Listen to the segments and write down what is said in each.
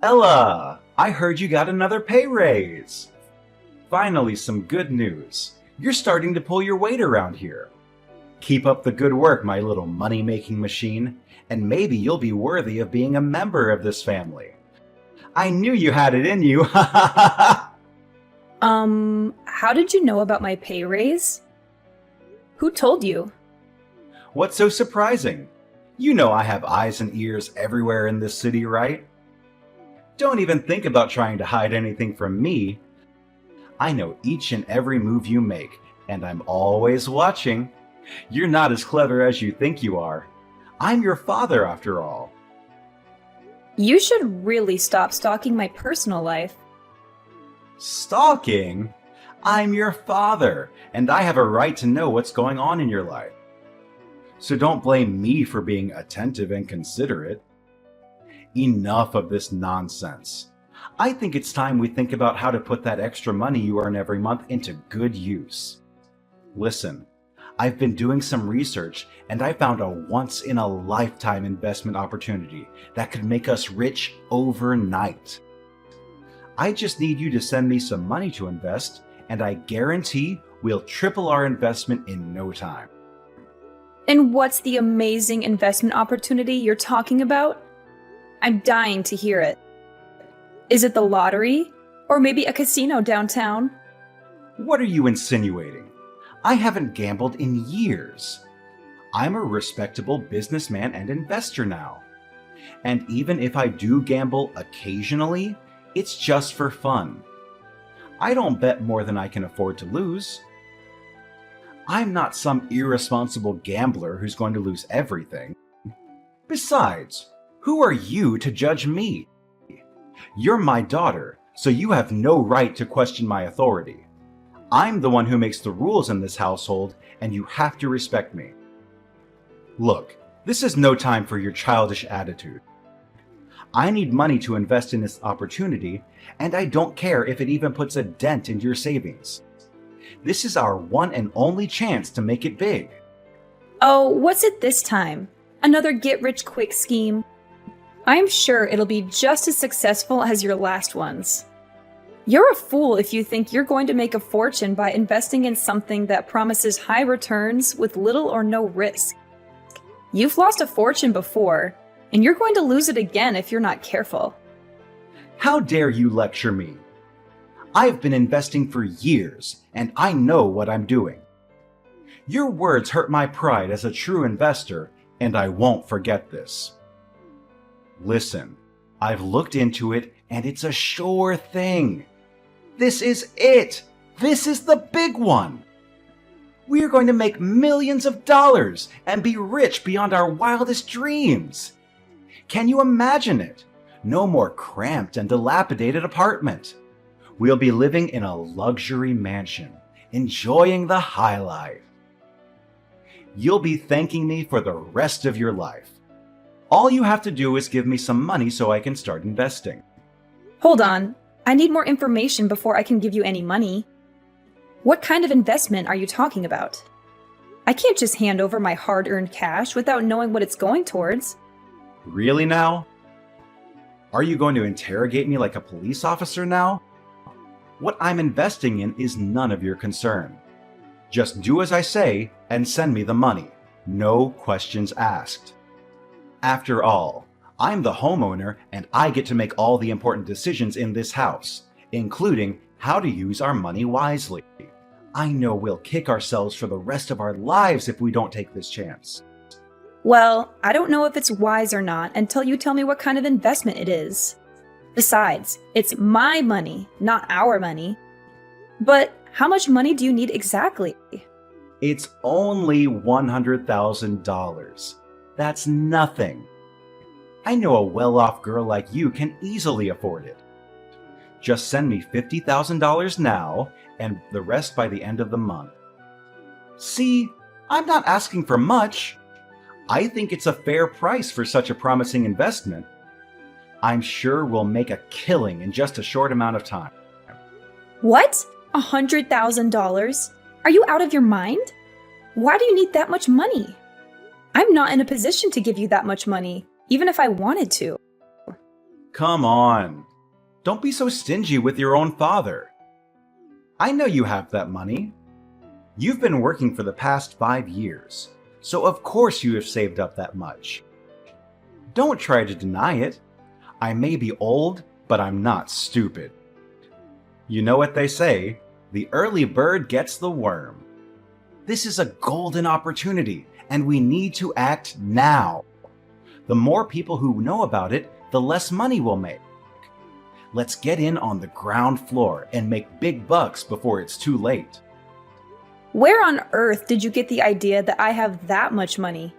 Ella, I heard you got another pay raise. Finally, some good news. You're starting to pull your weight around here. Keep up the good work, my little money-making machine, and maybe you'll be worthy of being a member of this family. I knew you had it in you. How did you know about my pay raise? Who told you? What's so surprising? You know I have eyes and ears everywhere in this city, right? Don't even think about trying to hide anything from me. I know each and every move you make, and I'm always watching. You're not as clever as you think you are. I'm your father, after all. You should really stop stalking my personal life. Stalking? I'm your father, and I have a right to know what's going on in your life. So don't blame me for being attentive and considerate. Enough of this nonsense. I think it's time we think about how to put that extra money you earn every month into good use. Listen, I've been doing some research and I found a once-in-a-lifetime investment opportunity that could make us rich overnight. I just need you to send me some money to invest, and I guarantee we'll triple our investment in no time. And what's the amazing investment opportunity you're talking about? I'm dying to hear it. Is it the lottery? Or maybe a casino downtown? What are you insinuating? I haven't gambled in years. I'm a respectable businessman and investor now. And even if I do gamble occasionally, it's just for fun. I don't bet more than I can afford to lose. I'm not some irresponsible gambler who's going to lose everything. Besides, who are you to judge me? You're my daughter, so you have no right to question my authority. I'm the one who makes the rules in this household, and you have to respect me. Look, this is no time for your childish attitude. I need money to invest in this opportunity, and I don't care if it even puts a dent into your savings. This is our one and only chance to make it big. Oh, what's it this time? Another get-rich-quick scheme? I'm sure it'll be just as successful as your last ones. You're a fool if you think you're going to make a fortune by investing in something that promises high returns with little or no risk. You've lost a fortune before, and you're going to lose it again if you're not careful. How dare you lecture me? I've been investing for years, and I know what I'm doing. Your words hurt my pride as a true investor, and I won't forget this. Listen, I've looked into it, and it's a sure thing. This is it! This is the big one! We are going to make millions of dollars and be rich beyond our wildest dreams. Can you imagine it? No more cramped and dilapidated apartment. We'll be living in a luxury mansion, enjoying the high life. You'll be thanking me for the rest of your life. All you have to do is give me some money so I can start investing. Hold on. I need more information before I can give you any money. What kind of investment are you talking about? I can't just hand over my hard-earned cash without knowing what it's going towards. Really now? Are you going to interrogate me like a police officer now? What I'm investing in is none of your concern. Just do as I say and send me the money. No questions asked. After all, I'm the homeowner and I get to make all the important decisions in this house, including how to use our money wisely. I know we'll kick ourselves for the rest of our lives if we don't take this chance. Well, I don't know if it's wise or not until you tell me what kind of investment it is. Besides, it's my money, not our money. But how much money do you need exactly? It's only $100,000. That's nothing. I know a well-off girl like you can easily afford it. Just send me $50,000 now and the rest by the end of the month. See, I'm not asking for much. I think it's a fair price for such a promising investment. I'm sure we'll make a killing in just a short amount of time. What? $100,000? Are you out of your mind? Why do you need that much money? I'm not in a position to give you that much money, even if I wanted to. Come on. Don't be so stingy with your own father. I know you have that money. You've been working for the past 5 years, so of course you have saved up that much. Don't try to deny it. I may be old, but I'm not stupid. You know what they say, the early bird gets the worm. This is a golden opportunity, and we need to act now. The more people who know about it, the less money we'll make. Let's get in on the ground floor and make big bucks before it's too late. Where on earth did you get the idea that I have that much money?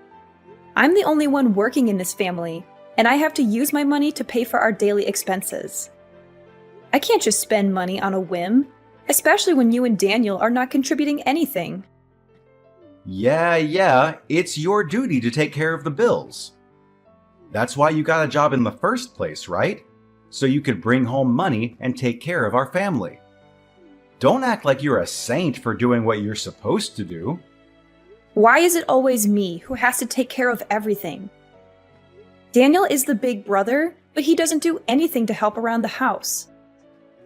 I'm the only one working in this family, and I have to use my money to pay for our daily expenses. I can't just spend money on a whim, especially when you and Daniel are not contributing anything. Yeah, it's your duty to take care of the bills. That's why you got a job in the first place, right? So you could bring home money and take care of our family. Don't act like you're a saint for doing what you're supposed to do. Why is it always me who has to take care of everything? Daniel is the big brother, but he doesn't do anything to help around the house.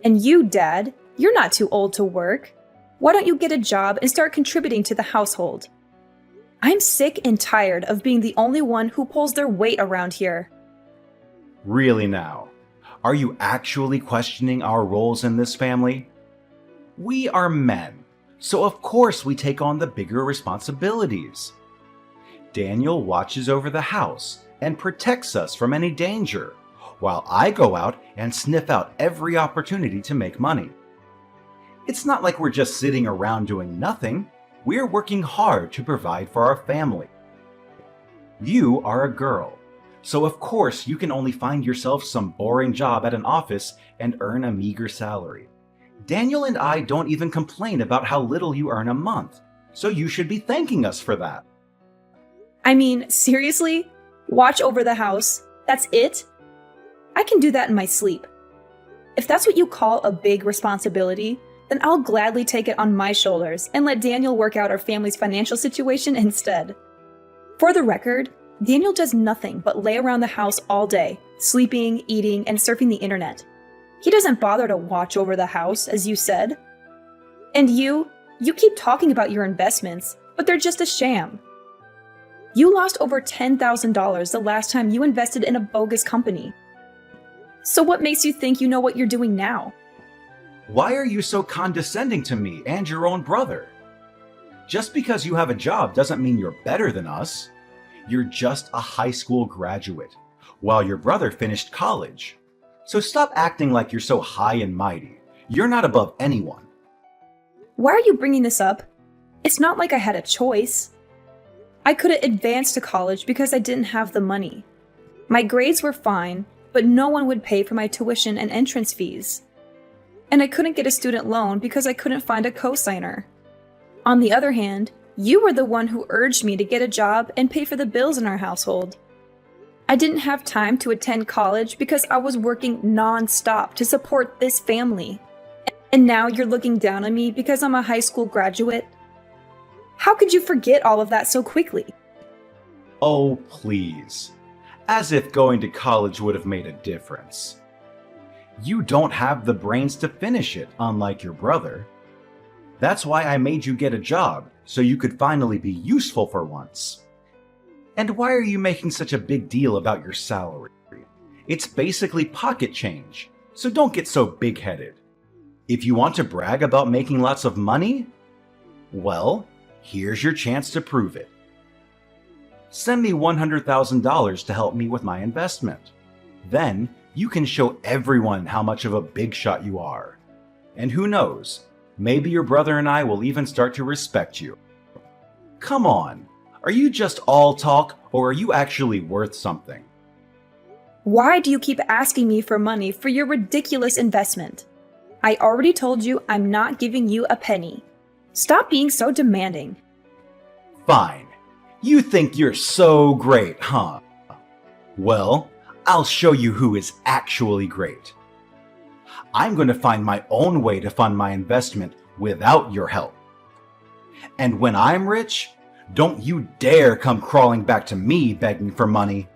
And you, Dad, you're not too old to work. Why don't you get a job and start contributing to the household? I'm sick and tired of being the only one who pulls their weight around here. Really now? Are you actually questioning our roles in this family? We are men, so of course we take on the bigger responsibilities. Daniel watches over the house and protects us from any danger, while I go out and sniff out every opportunity to make money. It's not like we're just sitting around doing nothing. We're working hard to provide for our family. You are a girl, so of course you can only find yourself some boring job at an office and earn a meager salary. Daniel and I don't even complain about how little you earn a month, so you should be thanking us for that. I mean, seriously? Watch over the house? That's it? I can do that in my sleep. If that's what you call a big responsibility, then I'll gladly take it on my shoulders and let Daniel work out our family's financial situation instead. For the record, Daniel does nothing but lay around the house all day, sleeping, eating, and surfing the internet. He doesn't bother to watch over the house, as you said. And you keep talking about your investments, but they're just a sham. You lost over $10,000 the last time you invested in a bogus company. So what makes you think you know what you're doing now? Why are you so condescending to me and your own brother? Just because you have a job doesn't mean you're better than us. You're just a high school graduate, while your brother finished college. So stop acting like you're so high and mighty. You're not above anyone. Why are you bringing this up? It's not like I had a choice. I couldn't advance to college because I didn't have the money. My grades were fine, but no one would pay for my tuition and entrance fees. And I couldn't get a student loan because I couldn't find a co-signer. On the other hand, you were the one who urged me to get a job and pay for the bills in our household. I didn't have time to attend college because I was working non-stop to support this family. And now you're looking down on me because I'm a high school graduate? How could you forget all of that so quickly? Oh, please. As if going to college would have made a difference. You don't have the brains to finish it, unlike your brother. That's why I made you get a job, so you could finally be useful for once. And why are you making such a big deal about your salary? It's basically pocket change, so don't get so big-headed. If you want to brag about making lots of money, well, here's your chance to prove it. Send me $100,000 to help me with my investment. Then, you can show everyone how much of a big shot you are. And who knows, maybe your brother and I will even start to respect you. Come on, are you just all talk, or are you actually worth something? Why do you keep asking me for money for your ridiculous investment? I already told you I'm not giving you a penny. Stop being so demanding. Fine. You think you're so great, huh? Well, I'll show you who is actually great. I'm going to find my own way to fund my investment without your help. And when I'm rich, don't you dare come crawling back to me begging for money.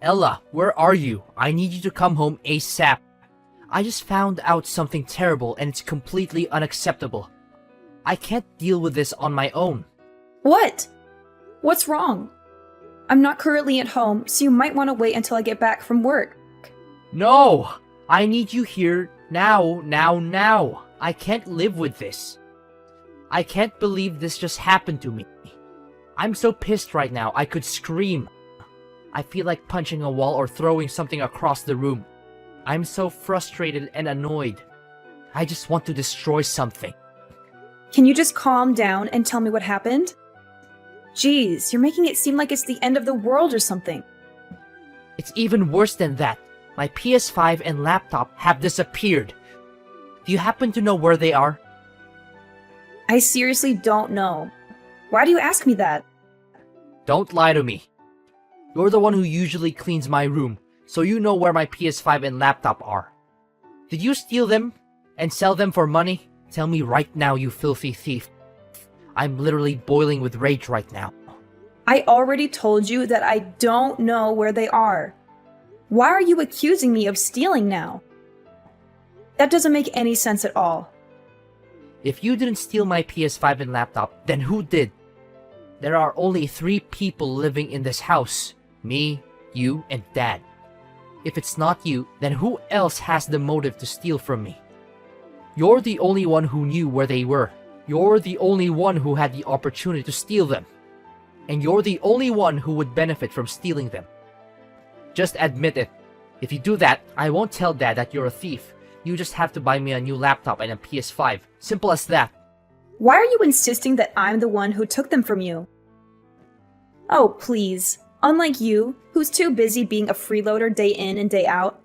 Ella, where are you? I need you to come home ASAP. I just found out something terrible and it's completely unacceptable. I can't deal with this on my own. What? What's wrong? I'm not currently at home, so you might want to wait until I get back from work. No! I need you here now. I can't live with this. I can't believe this just happened to me. I'm so pissed right now, I could scream. I feel like punching a wall or throwing something across the room. I'm so frustrated and annoyed. I just want to destroy something. Can you just calm down and tell me what happened? Jeez, you're making it seem like it's the end of the world or something. It's even worse than that. My PS5 and laptop have disappeared. Do you happen to know where they are? I seriously don't know. Why do you ask me that? Don't lie to me. You're the one who usually cleans my room, so you know where my PS5 and laptop are. Did you steal them and sell them for money? Tell me right now, you filthy thief. I'm literally boiling with rage right now. I already told you that I don't know where they are. Why are you accusing me of stealing now? That doesn't make any sense at all. If you didn't steal my PS5 and laptop, then who did? There are only 3 people living in this house. Me, you, and Dad. If it's not you, then who else has the motive to steal from me? You're the only one who knew where they were. You're the only one who had the opportunity to steal them. And you're the only one who would benefit from stealing them. Just admit it. If you do that, I won't tell Dad that you're a thief. You just have to buy me a new laptop and a PS5. Simple as that. Why are you insisting that I'm the one who took them from you? Oh, please. Unlike you, who's too busy being a freeloader day in and day out,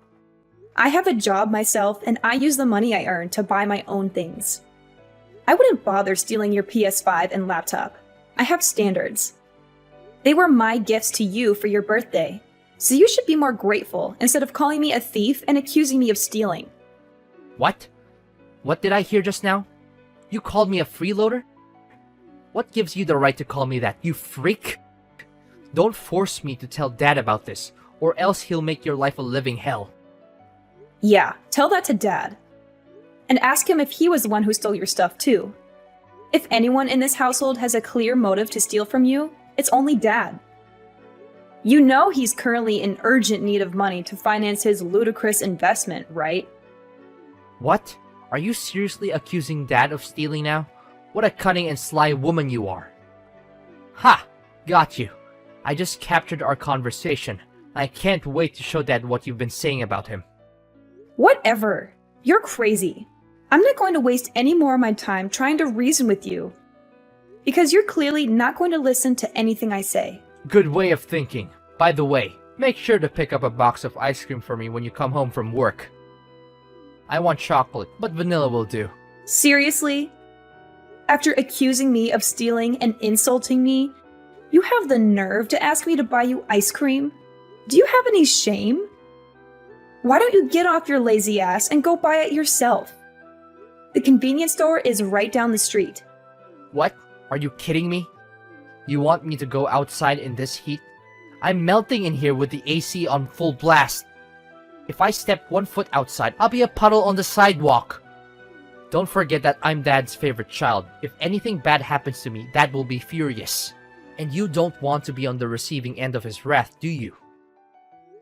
I have a job myself and I use the money I earn to buy my own things. I wouldn't bother stealing your PS5 and laptop. I have standards. They were my gifts to you for your birthday, so you should be more grateful instead of calling me a thief and accusing me of stealing. What? What did I hear just now? You called me a freeloader? What gives you the right to call me that, you freak? Don't force me to tell Dad about this, or else he'll make your life a living hell. Yeah, tell that to Dad. And ask him if he was the one who stole your stuff too. If anyone in this household has a clear motive to steal from you, it's only Dad. You know he's currently in urgent need of money to finance his ludicrous investment, right? What? Are you seriously accusing Dad of stealing now? What a cunning and sly woman you are. Ha! Got you. I just captured our conversation. I can't wait to show Dad what you've been saying about him. Whatever. You're crazy. I'm not going to waste any more of my time trying to reason with you. Because you're clearly not going to listen to anything I say. Good way of thinking. By the way, make sure to pick up a box of ice cream for me when you come home from work. I want chocolate, but vanilla will do. Seriously? After accusing me of stealing and insulting me, you have the nerve to ask me to buy you ice cream? Do you have any shame? Why don't you get off your lazy ass and go buy it yourself? The convenience store is right down the street. What? Are you kidding me? You want me to go outside in this heat? I'm melting in here with the AC on full blast. If I step 1 foot outside, I'll be a puddle on the sidewalk. Don't forget that I'm Dad's favorite child. If anything bad happens to me, Dad will be furious. And you don't want to be on the receiving end of his wrath, do you?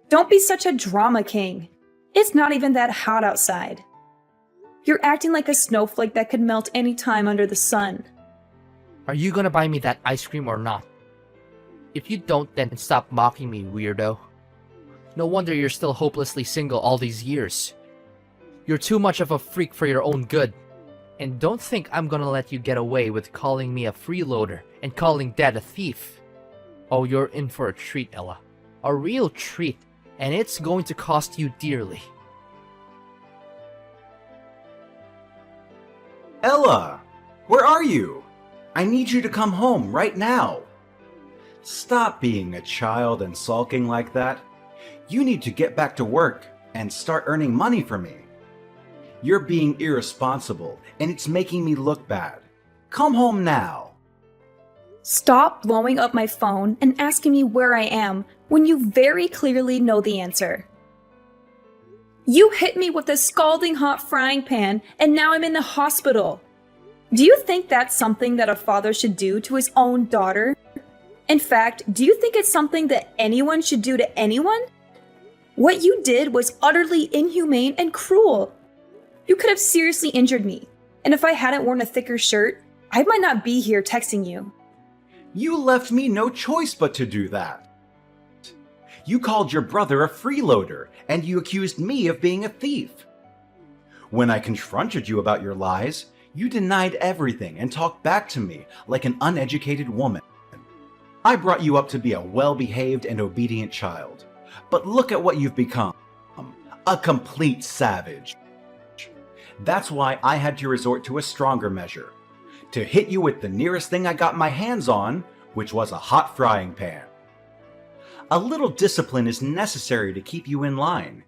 Don't be such a drama king. It's not even that hot outside. You're acting like a snowflake that could melt any time under the sun. Are you gonna buy me that ice cream or not? If you don't, then stop mocking me, weirdo. No wonder you're still hopelessly single all these years. You're too much of a freak for your own good. And don't think I'm gonna let you get away with calling me a freeloader and calling Dad a thief. Oh, you're in for a treat, Ella. A real treat. And it's going to cost you dearly. Ella, where are you? I need you to come home right now. Stop being a child and sulking like that. You need to get back to work and start earning money for me. You're being irresponsible and it's making me look bad. Come home now. Stop blowing up my phone and asking me where I am when you very clearly know the answer. You hit me with a scalding hot frying pan and now I'm in the hospital. Do you think that's something that a father should do to his own daughter? In fact, do you think it's something that anyone should do to anyone? What you did was utterly inhumane and cruel. You could have seriously injured me, and if I hadn't worn a thicker shirt, I might not be here texting you. You left me no choice but to do that. You called your brother a freeloader, and you accused me of being a thief. When I confronted you about your lies, you denied everything and talked back to me like an uneducated woman. I brought you up to be a well-behaved and obedient child, but look at what you've become. A complete savage. That's why I had to resort to a stronger measure. To hit you with the nearest thing I got my hands on, which was a hot frying pan. A little discipline is necessary to keep you in line.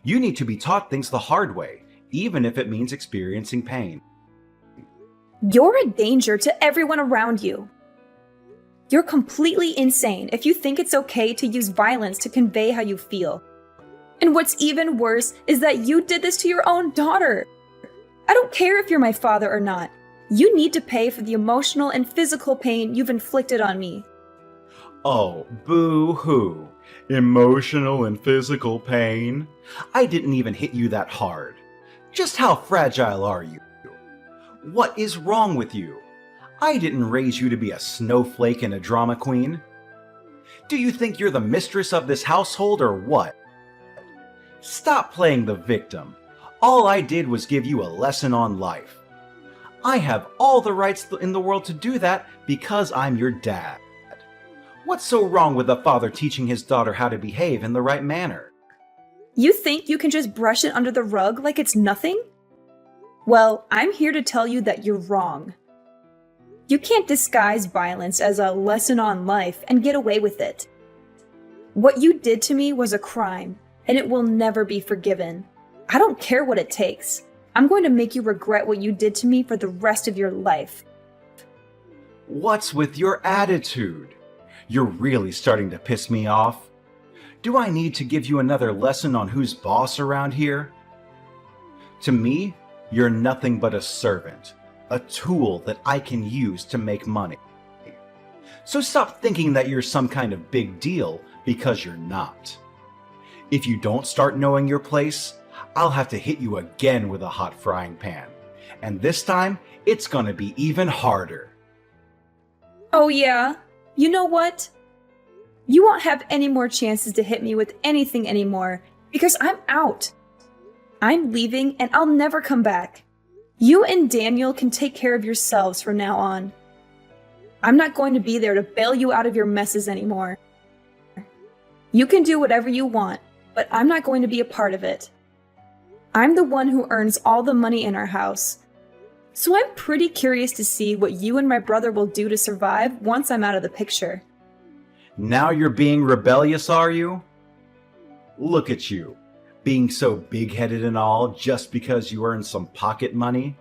You need to be taught things the hard way, even if it means experiencing pain. You're a danger to everyone around you. You're completely insane if you think it's okay to use violence to convey how you feel. And what's even worse is that you did this to your own daughter. I don't care if you're my father or not. You need to pay for the emotional and physical pain you've inflicted on me. Oh, boo-hoo. Emotional and physical pain? I didn't even hit you that hard. Just how fragile are you? What is wrong with you? I didn't raise you to be a snowflake and a drama queen. Do you think you're the mistress of this household or what? Stop playing the victim. All I did was give you a lesson on life. I have all the rights in the world to do that because I'm your dad. What's so wrong with a father teaching his daughter how to behave in the right manner? You think you can just brush it under the rug like it's nothing? Well, I'm here to tell you that you're wrong. You can't disguise violence as a lesson on life and get away with it. What you did to me was a crime, and it will never be forgiven. I don't care what it takes. I'm going to make you regret what you did to me for the rest of your life. What's with your attitude? You're really starting to piss me off. Do I need to give you another lesson on who's boss around here? To me, you're nothing but a servant, a tool that I can use to make money. So stop thinking that you're some kind of big deal, because you're not. If you don't start knowing your place, I'll have to hit you again with a hot frying pan. And this time, it's gonna be even harder. Oh yeah? You know what? You won't have any more chances to hit me with anything anymore, because I'm out. I'm leaving and I'll never come back. You and Daniel can take care of yourselves from now on. I'm not going to be there to bail you out of your messes anymore. You can do whatever you want, but I'm not going to be a part of it. I'm the one who earns all the money in our house. So I'm pretty curious to see what you and my brother will do to survive once I'm out of the picture. Now you're being rebellious, are you? Look at you, being so big-headed and all just because you earn some pocket money.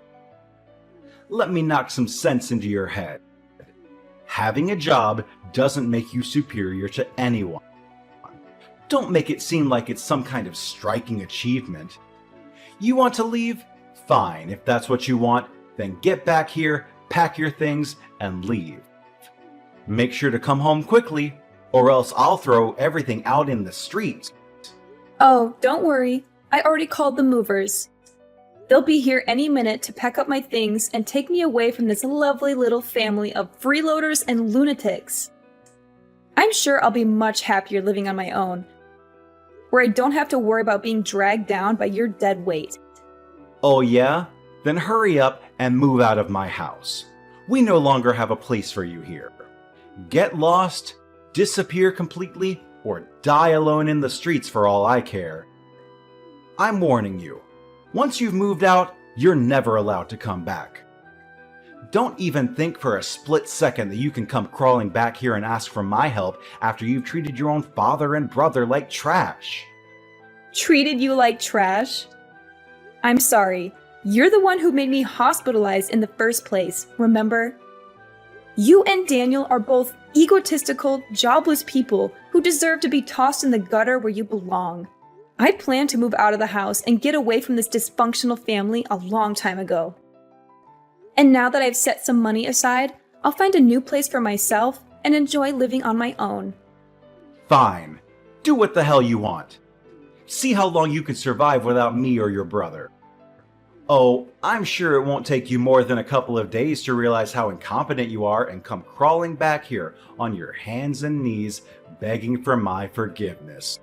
Let me knock some sense into your head. Having a job doesn't make you superior to anyone. Don't make it seem like it's some kind of striking achievement. You want to leave? Fine, if that's what you want, then get back here, pack your things, and leave. Make sure to come home quickly, or else I'll throw everything out in the street. Oh, don't worry. I already called the movers. They'll be here any minute to pack up my things and take me away from this lovely little family of freeloaders and lunatics. I'm sure I'll be much happier living on my own, where I don't have to worry about being dragged down by your dead weight. Oh yeah? Then hurry up and move out of my house. We no longer have a place for you here. Get lost, disappear completely, or die alone in the streets for all I care. I'm warning you. Once you've moved out, you're never allowed to come back. Don't even think for a split second that you can come crawling back here and ask for my help after you've treated your own father and brother like trash. Treated you like trash? I'm sorry. You're the one who made me hospitalized in the first place, remember? You and Daniel are both egotistical, jobless people who deserve to be tossed in the gutter where you belong. I planned to move out of the house and get away from this dysfunctional family a long time ago. And now that I've set some money aside, I'll find a new place for myself and enjoy living on my own. Fine. Do what the hell you want. See how long you can survive without me or your brother. Oh, I'm sure it won't take you more than a couple of days to realize how incompetent you are and come crawling back here on your hands and knees begging for my forgiveness.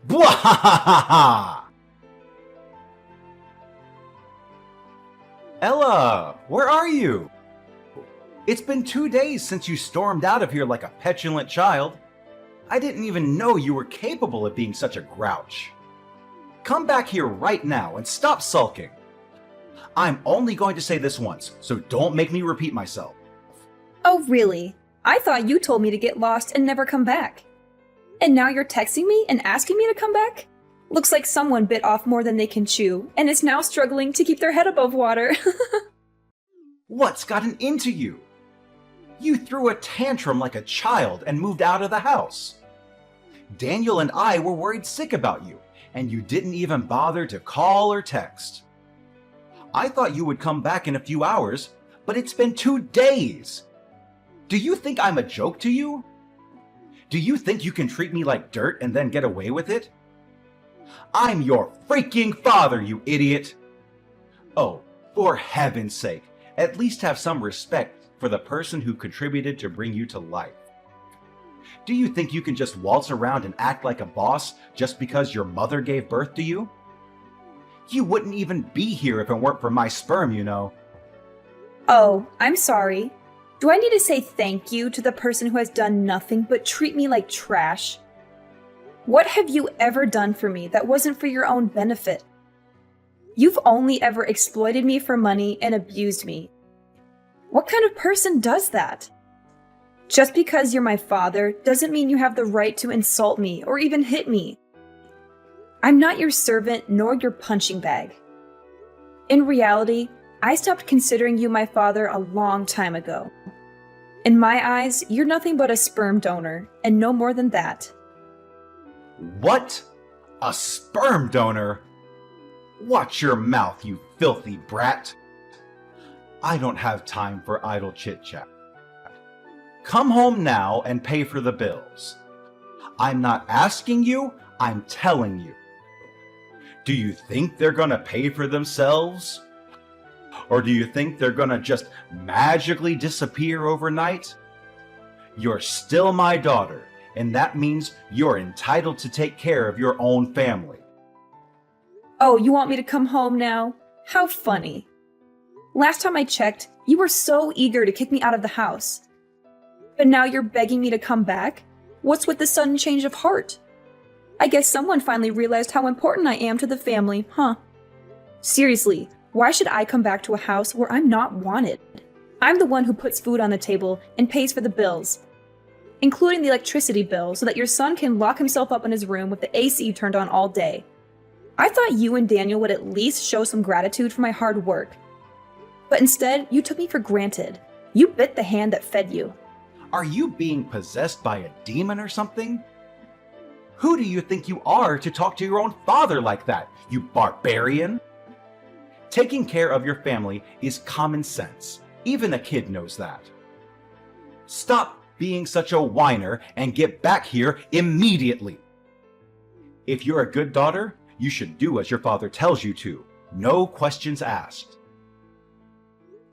Bwahahaha! Ella, where are you? It's been 2 days since you stormed out of here like a petulant child. I didn't even know you were capable of being such a grouch. Come back here right now and stop sulking. I'm only going to say this once, so don't make me repeat myself. Oh, really? I thought you told me to get lost and never come back. And now you're texting me and asking me to come back? Looks like someone bit off more than they can chew and is now struggling to keep their head above water. What's gotten into you? You threw a tantrum like a child and moved out of the house. Daniel and I were worried sick about you, and you didn't even bother to call or text. I thought you would come back in a few hours, but it's been 2 days. Do you think I'm a joke to you? Do you think you can treat me like dirt and then get away with it? I'm your freaking father, you idiot! Oh, for heaven's sake, at least have some respect for the person who contributed to bring you to life. Do you think you can just waltz around and act like a boss just because your mother gave birth to you? You wouldn't even be here if it weren't for my sperm, you know. Oh, I'm sorry. Do I need to say thank you to the person who has done nothing but treat me like trash? What have you ever done for me that wasn't for your own benefit? You've only ever exploited me for money and abused me. What kind of person does that? Just because you're my father doesn't mean you have the right to insult me or even hit me. I'm not your servant nor your punching bag. In reality, I stopped considering you my father a long time ago. In my eyes, you're nothing but a sperm donor, and no more than that. What? A sperm donor? Watch your mouth, you filthy brat. I don't have time for idle chit-chat. Come home now and pay for the bills. I'm not asking you, I'm telling you. Do you think they're gonna pay for themselves? Or do you think they're gonna just magically disappear overnight? You're still my daughter, and that means you're entitled to take care of your own family. Oh, you want me to come home now? How funny. Last time I checked, you were so eager to kick me out of the house. But now you're begging me to come back? What's with the sudden change of heart? I guess someone finally realized how important I am to the family, huh? Seriously, why should I come back to a house where I'm not wanted? I'm the one who puts food on the table and pays for the bills, including the electricity bill, so that your son can lock himself up in his room with the AC turned on all day. I thought you and Daniel would at least show some gratitude for my hard work. But instead, you took me for granted. You bit the hand that fed you. Are you being possessed by a demon or something? Who do you think you are to talk to your own father like that, you barbarian? Taking care of your family is common sense. Even a kid knows that. Stop being such a whiner and get back here immediately. If you're a good daughter, you should do as your father tells you to. No questions asked.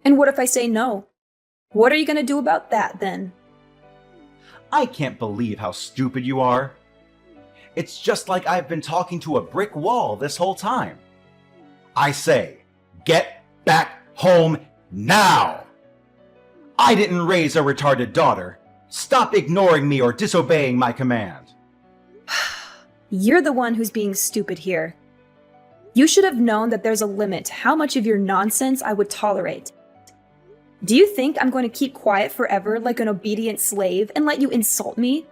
And what if I say no? What are you going to do about that then? I can't believe how stupid you are. It's just like I've been talking to a brick wall this whole time. I say, get back home now! I didn't raise a retarded daughter. Stop ignoring me or disobeying my command. You're the one who's being stupid here. You should have known that there's a limit to how much of your nonsense I would tolerate. Do you think I'm going to keep quiet forever like an obedient slave and let you insult me?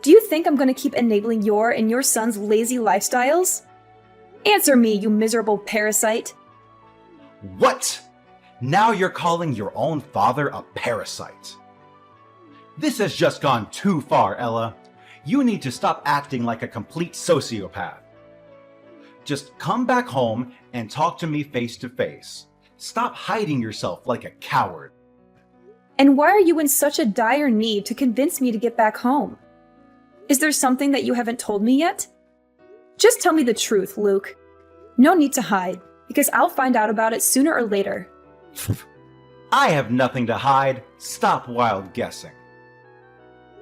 Do you think I'm going to keep enabling your and your son's lazy lifestyles? Answer me, you miserable parasite. What? Now you're calling your own father a parasite. This has just gone too far, Ella. You need to stop acting like a complete sociopath. Just come back home and talk to me face to face. Stop hiding yourself like a coward. And why are you in such a dire need to convince me to get back home? Is there something that you haven't told me yet? Just tell me the truth, Luke. No need to hide, because I'll find out about it sooner or later. I have nothing to hide. Stop wild guessing.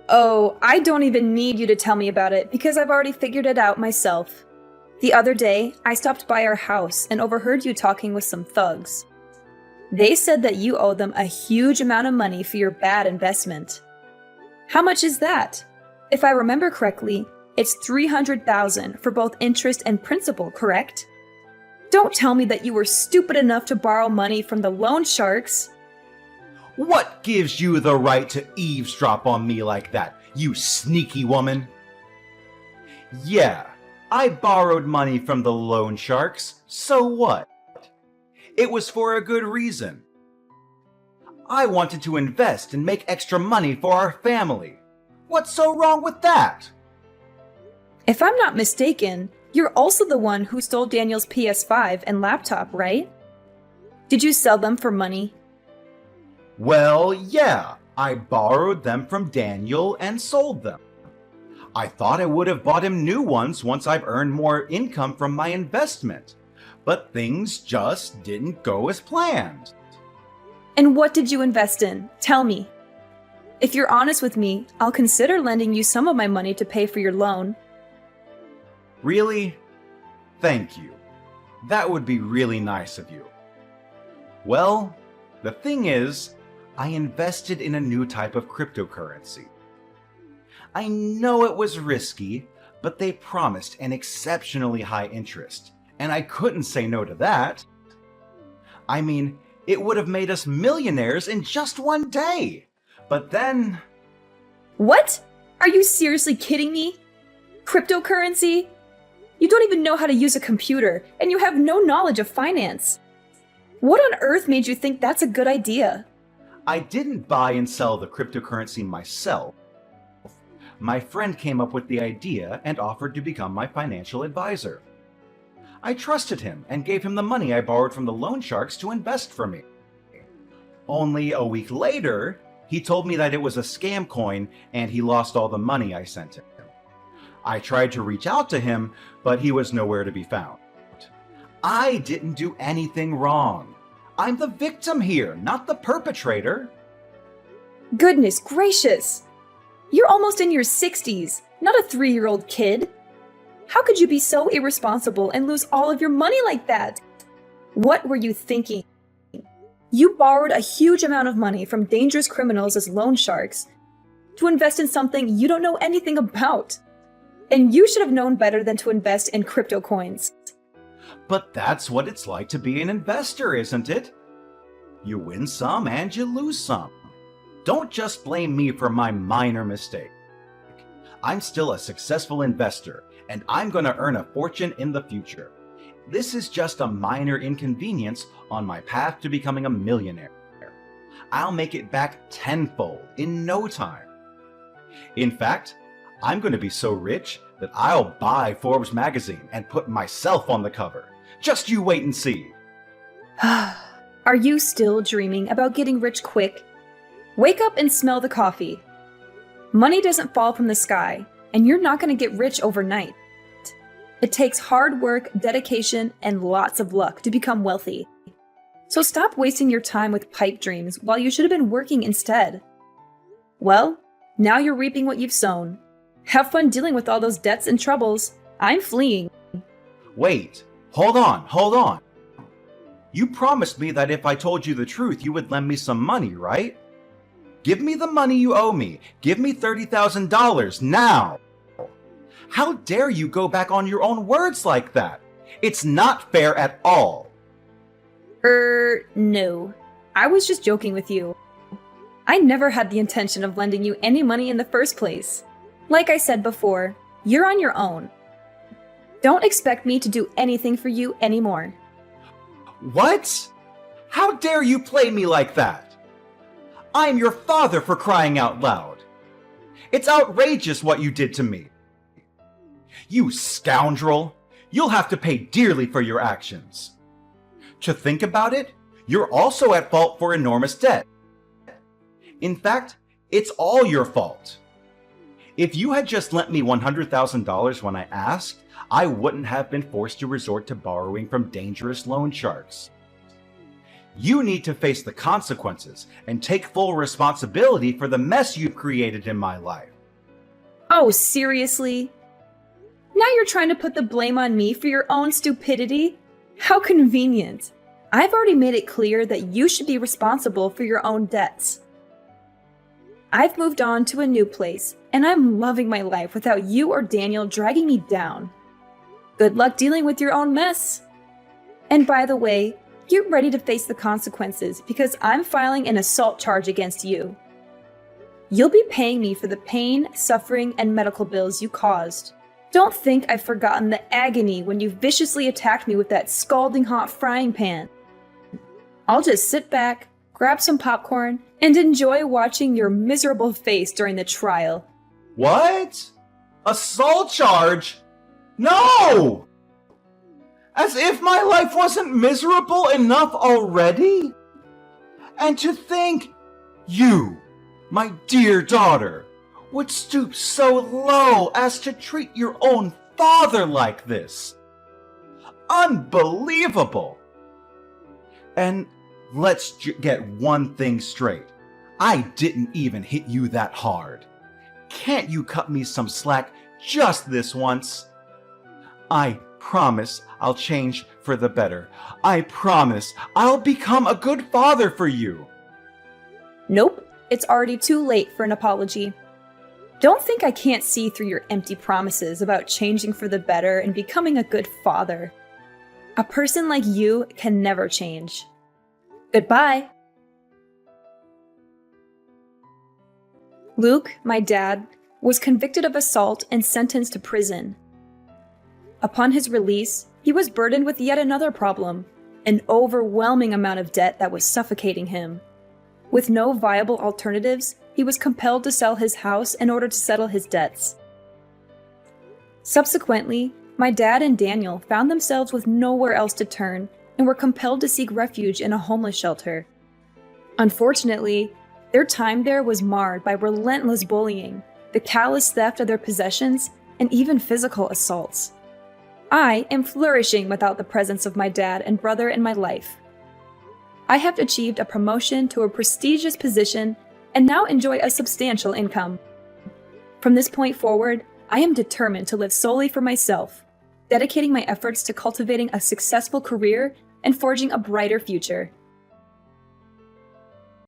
Oh, I don't even need you to tell me about it, because I've already figured it out myself. The other day, I stopped by our house and overheard you talking with some thugs. They said that you owe them a huge amount of money for your bad investment. How much is that? If I remember correctly, it's $300,000 for both interest and principal, correct? Don't tell me that you were stupid enough to borrow money from the loan sharks. What gives you the right to eavesdrop on me like that, you sneaky woman? Yeah, I borrowed money from the loan sharks, so what? It was for a good reason. I wanted to invest and make extra money for our family. What's so wrong with that? If I'm not mistaken, you're also the one who stole Daniel's PS5 and laptop, right? Did you sell them for money? Well, yeah, I borrowed them from Daniel and sold them. I thought I would have bought him new ones once I've earned more income from my investment, but things just didn't go as planned. And what did you invest in? Tell me. If you're honest with me, I'll consider lending you some of my money to pay for your loan. Really? Thank you. That would be really nice of you. Well, the thing is, I invested in a new type of cryptocurrency. I know it was risky, but they promised an exceptionally high interest, and I couldn't say no to that. I mean, it would have made us millionaires in just one day. But then... What? Are you seriously kidding me? Cryptocurrency? You don't even know how to use a computer, and you have no knowledge of finance. What on earth made you think that's a good idea? I didn't buy and sell the cryptocurrency myself. My friend came up with the idea and offered to become my financial advisor. I trusted him and gave him the money I borrowed from the loan sharks to invest for me. Only a week later, he told me that it was a scam coin and he lost all the money I sent him. I tried to reach out to him, but he was nowhere to be found. I didn't do anything wrong. I'm the victim here, not the perpetrator. Goodness gracious! You're almost in your 60s, not a 3-year-old kid. How could you be so irresponsible and lose all of your money like that? What were you thinking? You borrowed a huge amount of money from dangerous criminals as loan sharks to invest in something you don't know anything about. And you should have known better than to invest in crypto coins. But that's what it's like to be an investor, isn't it? You win some and you lose some. Don't just blame me for my minor mistake. I'm still a successful investor, and I'm going to earn a fortune in the future. This is just a minor inconvenience on my path to becoming a millionaire. I'll make it back tenfold in no time. In fact, I'm going to be so rich that I'll buy Forbes magazine and put myself on the cover. Just you wait and see. Are you still dreaming about getting rich quick? Wake up and smell the coffee. Money doesn't fall from the sky, and you're not going to get rich overnight. It takes hard work, dedication, and lots of luck to become wealthy. So stop wasting your time with pipe dreams while you should have been working instead. Well, now you're reaping what you've sown. Have fun dealing with all those debts and troubles. I'm fleeing. Wait, hold on. You promised me that if I told you the truth, you would lend me some money, right? Give me the money you owe me. Give me $30,000 now. How dare you go back on your own words like that? It's not fair at all. No. I was just joking with you. I never had the intention of lending you any money in the first place. Like I said before, you're on your own. Don't expect me to do anything for you anymore. What? How dare you play me like that? I'm your father, for crying out loud. It's outrageous what you did to me. You scoundrel! You'll have to pay dearly for your actions. To think about it, you're also at fault for enormous debt. In fact, it's all your fault. If you had just lent me $100,000 when I asked, I wouldn't have been forced to resort to borrowing from dangerous loan sharks. You need to face the consequences and take full responsibility for the mess you've created in my life. Oh, seriously? Now you're trying to put the blame on me for your own stupidity? How convenient. I've already made it clear that you should be responsible for your own debts. I've moved on to a new place, and I'm loving my life without you or Daniel dragging me down. Good luck dealing with your own mess. And by the way, get ready to face the consequences because I'm filing an assault charge against you. You'll be paying me for the pain, suffering, and medical bills you caused. Don't think I've forgotten the agony when you viciously attacked me with that scalding hot frying pan. I'll just sit back, grab some popcorn, and enjoy watching your miserable face during the trial. What? Assault charge? No! As if my life wasn't miserable enough already? And to think, you, my dear daughter, would stoop so low as to treat your own father like this. Unbelievable! And let's get one thing straight. I didn't even hit you that hard. Can't you cut me some slack just this once? I promise I'll change for the better. I promise I'll become a good father for you. Nope, it's already too late for an apology. Don't think I can't see through your empty promises about changing for the better and becoming a good father. A person like you can never change. Goodbye. Luke, my dad, was convicted of assault and sentenced to prison. Upon his release, he was burdened with yet another problem, an overwhelming amount of debt that was suffocating him. With no viable alternatives, he was compelled to sell his house in order to settle his debts. Subsequently, my dad and Daniel found themselves with nowhere else to turn and were compelled to seek refuge in a homeless shelter. Unfortunately, their time there was marred by relentless bullying, the callous theft of their possessions, and even physical assaults. I am flourishing without the presence of my dad and brother in my life. I have achieved a promotion to a prestigious position and now enjoy a substantial income. From this point forward, I am determined to live solely for myself, dedicating my efforts to cultivating a successful career and forging a brighter future.